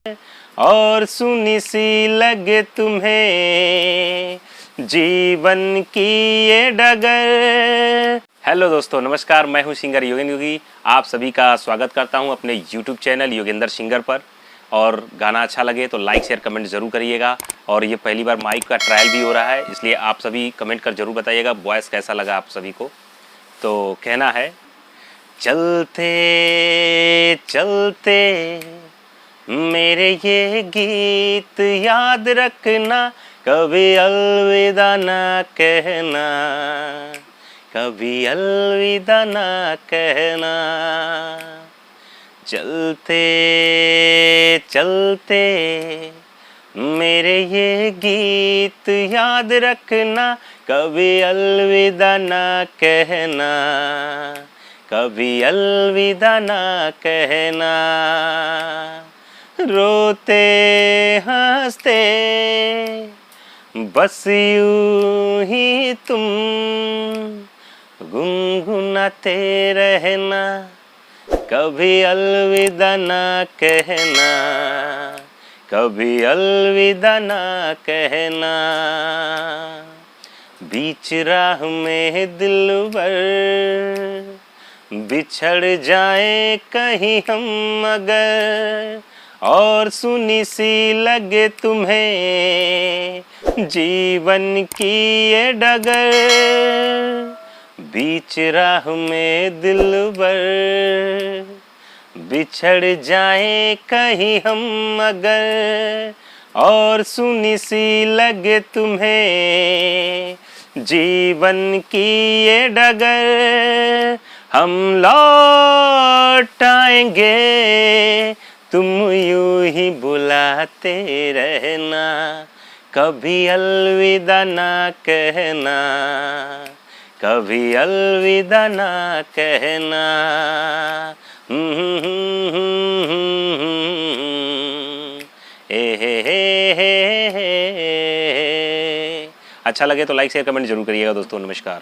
और सुनी सी लगे तुम्हें जीवन की ये डगर। हेलो दोस्तों, नमस्कार। मैं हूं सिंगर योगेंद्र योगी। आप सभी का स्वागत करता हूं अपने यूट्यूब चैनल योगेंद्र सिंगर पर। और गाना अच्छा लगे तो लाइक शेयर कमेंट ज़रूर करिएगा। और ये पहली बार माइक का ट्रायल भी हो रहा है, इसलिए आप सभी कमेंट कर ज़रूर बताइएगा वॉइस कैसा लगा आप सभी को। तो कहना है, चलते चलते मेरे ये गीत याद रखना, कभी अलविदा ना कहना, कभी अलविदा ना कहना। चलते चलते मेरे ये गीत याद रखना, कभी अलविदा ना कहना, कभी अलविदा ना कहना। रोते हंसते बस यूं ही तुम गुनगुनाते रहना, कभी अलविदा ना कहना, कभी अलविदा ना कहना। बीच राह में दिलबर बिछड़ जाए कहीं हम अगर, और सुनी सी लगे तुम्हें जीवन की ये डगर। बीच राह में दिलबर बिछड़ जाए कहीं हम अगर, और सुनी सी लगे तुम्हें जीवन की ये डगर। हम लौट आएंगे, तुम यूं ही बुलाते रहना, कभी अलविदा ना कहना, कभी अलविदा ना कहना। अच्छा लगे तो लाइक शेयर कमेंट जरूर करिएगा दोस्तों। नमस्कार।